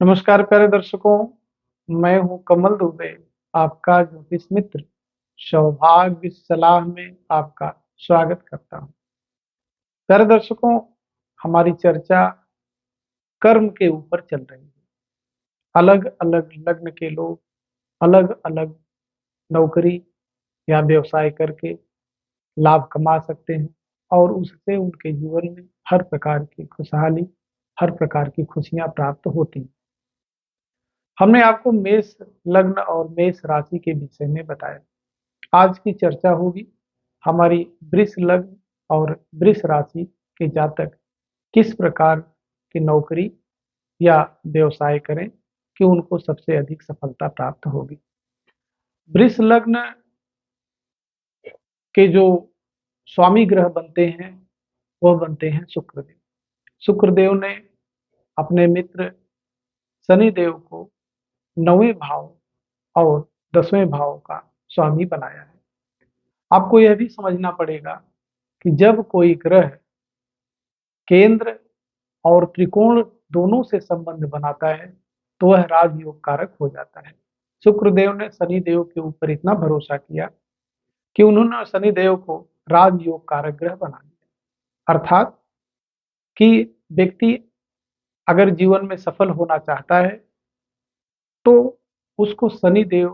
नमस्कार प्यारे दर्शकों, मैं हूं कमल दुबे, आपका ज्योतिष मित्र। सौभाग्य सलाह में आपका स्वागत करता हूं। प्यारे दर्शकों, हमारी चर्चा कर्म के ऊपर चल रही है। अलग अलग लग्न के लोग अलग अलग नौकरी या व्यवसाय करके लाभ कमा सकते हैं और उससे उनके जीवन में हर प्रकार की खुशहाली, हर प्रकार की खुशियां प्राप्त होती हैं। हमने आपको मेष लग्न और मेष राशि के विषय में बताया। आज की चर्चा होगी हमारी वृष लग्न और वृष राशि के जातक किस प्रकार की नौकरी या व्यवसाय करें कि उनको सबसे अधिक सफलता प्राप्त होगी। वृष लग्न के जो स्वामी ग्रह बनते हैं वह बनते हैं शुक्रदेव। शुक्रदेव ने अपने मित्र शनिदेव को 9वें भाव और 10वें भाव का स्वामी बनाया है। आपको यह भी समझना पड़ेगा कि जब कोई ग्रह केंद्र और त्रिकोण दोनों से संबंध बनाता है तो वह राजयोग कारक हो जाता है। शुक्रदेव ने शनिदेव के ऊपर इतना भरोसा किया कि उन्होंने शनिदेव को राजयोग कारक ग्रह बना दिया। अर्थात कि व्यक्ति अगर जीवन में सफल होना चाहता है तो उसको शनिदेव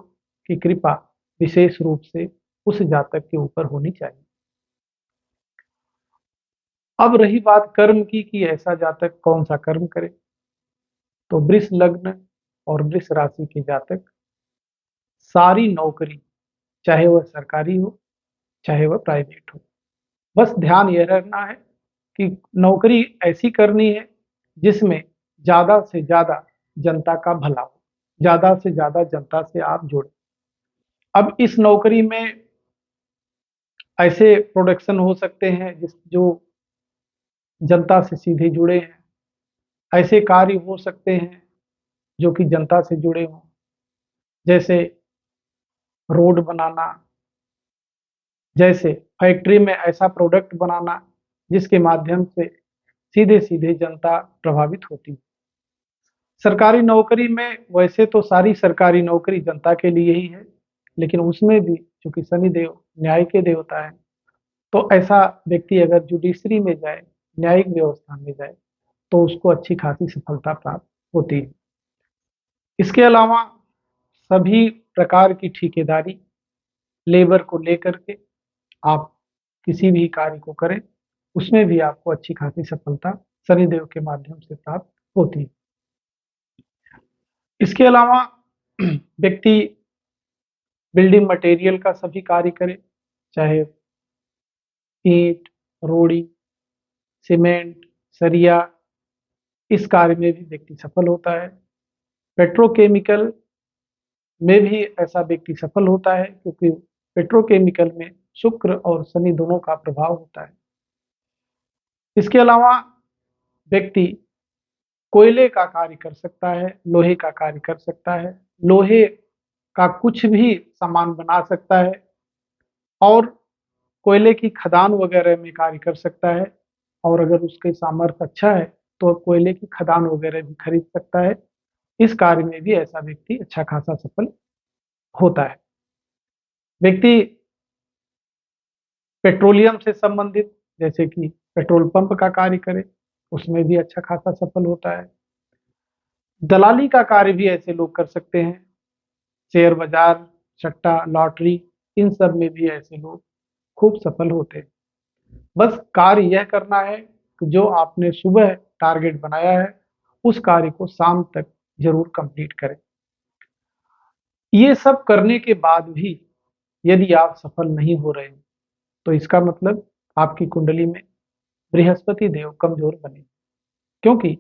की कृपा विशेष रूप से उस जातक के ऊपर होनी चाहिए। अब रही बात कर्म की कि ऐसा जातक कौन सा कर्म करे, तो वृष लग्न और वृष राशि के जातक सारी नौकरी, चाहे वह सरकारी हो चाहे वह प्राइवेट हो, बस ध्यान यह रखना है कि नौकरी ऐसी करनी है जिसमें ज्यादा से ज्यादा जनता का भला हो, ज्यादा से ज्यादा जनता से आप जुड़े। अब इस नौकरी में ऐसे प्रोडक्शन हो सकते हैं जो जनता से सीधे जुड़े हैं, ऐसे कार्य हो सकते हैं जो कि जनता से जुड़े हों, जैसे रोड बनाना, जैसे फैक्ट्री में ऐसा प्रोडक्ट बनाना जिसके माध्यम से सीधे सीधे जनता प्रभावित होती है। सरकारी नौकरी में वैसे तो सारी सरकारी नौकरी जनता के लिए ही है, लेकिन उसमें भी चूंकि शनिदेव न्याय के देवता है, तो ऐसा व्यक्ति अगर जुडिशरी में जाए, न्यायिक व्यवस्था में जाए, तो उसको अच्छी खासी सफलता प्राप्त होती है। इसके अलावा सभी प्रकार की ठेकेदारी, लेबर को लेकर के आप किसी भी कार्य को करें, उसमें भी आपको अच्छी खासी सफलता शनिदेव के माध्यम से प्राप्त होती है। इसके अलावा व्यक्ति बिल्डिंग मटेरियल का सभी कार्य करे, चाहे ईंट, रोड़ी, सीमेंट, सरिया, इस कार्य में भी व्यक्ति सफल होता है। पेट्रोकेमिकल में भी ऐसा व्यक्ति सफल होता है क्योंकि पेट्रोकेमिकल में शुक्र और शनि दोनों का प्रभाव होता है। इसके अलावा व्यक्ति कोयले का कार्य कर सकता है, लोहे का कार्य कर सकता है, लोहे का कुछ भी सामान बना सकता है और कोयले की खदान वगैरह में कार्य कर सकता है। और अगर उसके सामर्थ्य अच्छा है तो कोयले की खदान वगैरह भी खरीद सकता है। इस कार्य में भी ऐसा व्यक्ति अच्छा खासा सफल होता है। व्यक्ति पेट्रोलियम से संबंधित, जैसे कि पेट्रोल पंप का कार्य करे, उसमें भी अच्छा खासा सफल होता है। दलाली का कार्य भी ऐसे लोग कर सकते हैं, शेयर बाजार, सट्टा, लॉटरी, इन सब में भी ऐसे लोग खूब सफल होते हैं। बस कार्य यह करना है कि जो आपने सुबह टारगेट बनाया है उस कार्य को शाम तक जरूर कंप्लीट करें। ये सब करने के बाद भी यदि आप सफल नहीं हो रहे हैं तो इसका मतलब आपकी कुंडली में बृहस्पति देव कमजोर बने, क्योंकि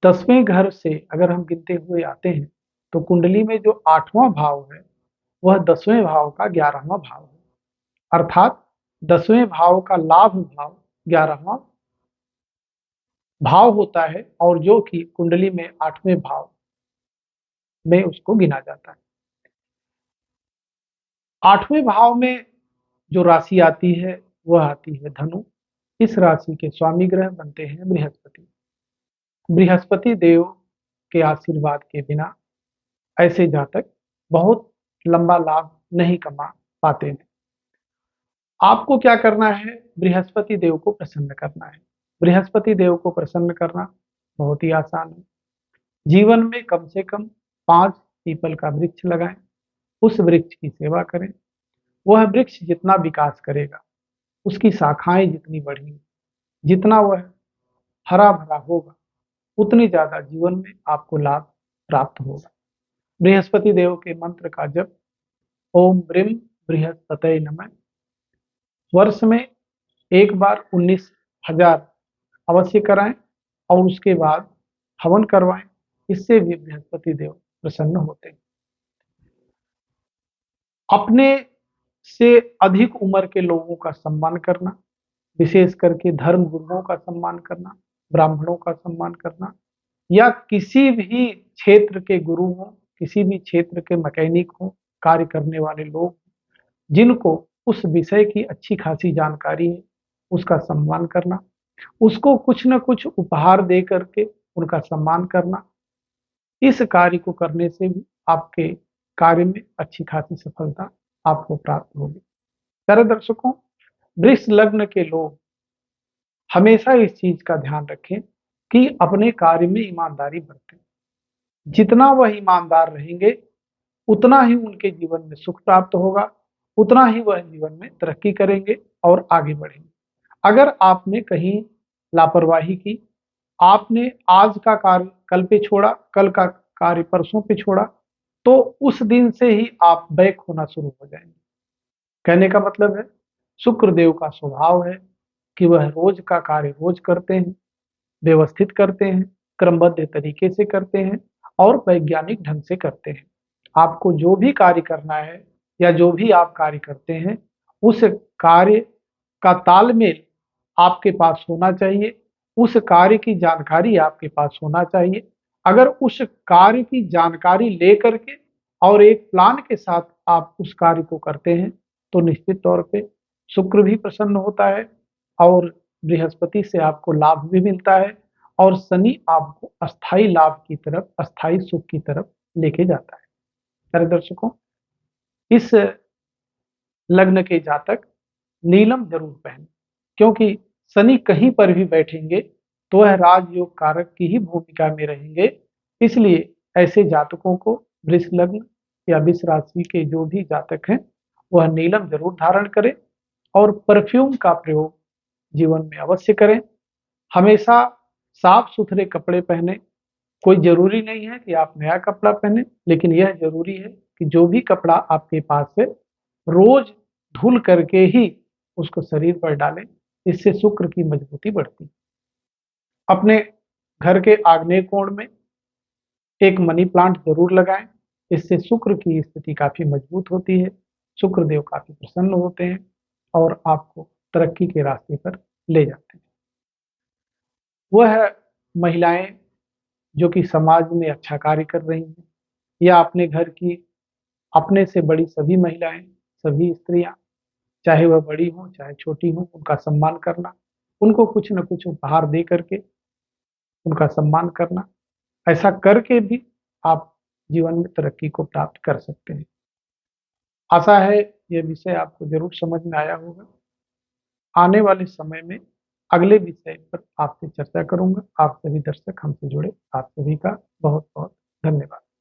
10वें घर से अगर हम गिनते हुए आते हैं तो कुंडली में जो 8वां भाव है वह 10वें भाव का 11वां भाव है। अर्थात 10वें भाव का लाभ भाव 11वां भाव होता है और जो कि कुंडली में 8वें भाव में उसको गिना जाता है। 8वें भाव में जो राशि आती है वह आती है धनु। इस राशि के स्वामी ग्रह बनते हैं बृहस्पति। बृहस्पति देव के आशीर्वाद के बिना ऐसे जातक बहुत लंबा लाभ नहीं कमा पाते हैं। आपको क्या करना है? बृहस्पति देव को प्रसन्न करना है। बृहस्पति देव को प्रसन्न करना बहुत ही आसान है। जीवन में कम से कम 5 पीपल का वृक्ष लगाएं, उस वृक्ष की सेवा करें। वह वृक्ष जितना विकास करेगा, उसकी शाखाएं जितनी बढ़ेंगी, जितना वह हरा भरा होगा, उतनी ज्यादा जीवन में आपको लाभ प्राप्त होगा। बृहस्पति देव के मंत्र का जप ओम ब्रीम बृहस्पतये नमः वर्ष में एक बार 19,000 अवश्य कराएं और उसके बाद हवन करवाएं। इससे भी बृहस्पति देव प्रसन्न होते हैं। अपने से अधिक उम्र के लोगों का सम्मान करना, विशेष करके धर्म गुरुओं का सम्मान करना, ब्राह्मणों का सम्मान करना, या किसी भी क्षेत्र के गुरु हो, किसी भी क्षेत्र के मैकेनिक हो, कार्य करने वाले लोग जिनको उस विषय की अच्छी खासी जानकारी है, उसका सम्मान करना, उसको कुछ न कुछ उपहार दे करके उनका सम्मान करना। इस कार्य को करने से भी आपके कार्य में अच्छी खासी सफलता आपको प्राप्त होगी। प्यारे दर्शकों, वृष लग्न के लोग हमेशा इस चीज का ध्यान रखें कि अपने कार्य में ईमानदारी बरतें। जितना वह ईमानदार रहेंगे, उतना ही उनके जीवन में सुख प्राप्त होगा, उतना ही वह जीवन में तरक्की करेंगे और आगे बढ़ेंगे। अगर आपने कहीं लापरवाही की, आपने आज का कार्य कल पे छोड़ा, कल का कार्य परसों पे छोड़ा, तो उस दिन से ही आप बैक होना शुरू हो जाएंगे। कहने का मतलब है, शुक्रदेव का स्वभाव है कि वह रोज का कार्य रोज करते हैं, व्यवस्थित करते हैं, क्रमबद्ध तरीके से करते हैं और वैज्ञानिक ढंग से करते हैं। आपको जो भी कार्य करना है या जो भी आप कार्य करते हैं, उस कार्य का तालमेल आपके पास होना चाहिए, उस कार्य की जानकारी आपके पास होना चाहिए। अगर उस कार्य की जानकारी लेकर के और एक प्लान के साथ आप उस कार्य को करते हैं, तो निश्चित तौर पे शुक्र भी प्रसन्न होता है और बृहस्पति से आपको लाभ भी मिलता है और शनि आपको अस्थाई लाभ की तरफ, अस्थाई सुख की तरफ लेके जाता है। प्यारे दर्शकों, इस लग्न के जातक नीलम जरूर पहने, क्योंकि शनि कहीं पर भी बैठेंगे तो वह राजयोग कारक की ही भूमिका में रहेंगे। इसलिए ऐसे जातकों को, वृष लग्न या वृष राशि के जो भी जातक हैं, वह नीलम जरूर धारण करें और परफ्यूम का प्रयोग जीवन में अवश्य करें। हमेशा साफ सुथरे कपड़े पहने। कोई जरूरी नहीं है कि आप नया कपड़ा पहने, लेकिन यह जरूरी है कि जो भी कपड़ा आपके पास है, रोज धुल करके ही उसको शरीर पर डालें। इससे शुक्र की मजबूती बढ़ती है। अपने घर के आग्नेय कोण में एक मनी प्लांट जरूर लगाएं। इससे शुक्र की स्थिति काफी मजबूत होती है, शुक्र देव काफी प्रसन्न होते हैं और आपको तरक्की के रास्ते पर ले जाते हैं। वह महिलाएं जो कि समाज में अच्छा कार्य कर रही हैं, या अपने घर की अपने से बड़ी सभी महिलाएं, सभी स्त्रियां, चाहे वह बड़ी हों चाहे छोटी हों, उनका सम्मान करना, उनको कुछ न कुछ उपहार दे करके उनका सम्मान करना, ऐसा करके भी आप जीवन में तरक्की को प्राप्त कर सकते हैं। आशा है यह विषय आपको जरूर समझ में आया होगा। आने वाले समय में अगले विषय पर आपसे चर्चा करूंगा। आप सभी दर्शक हमसे जुड़े, आप सभी का बहुत बहुत धन्यवाद।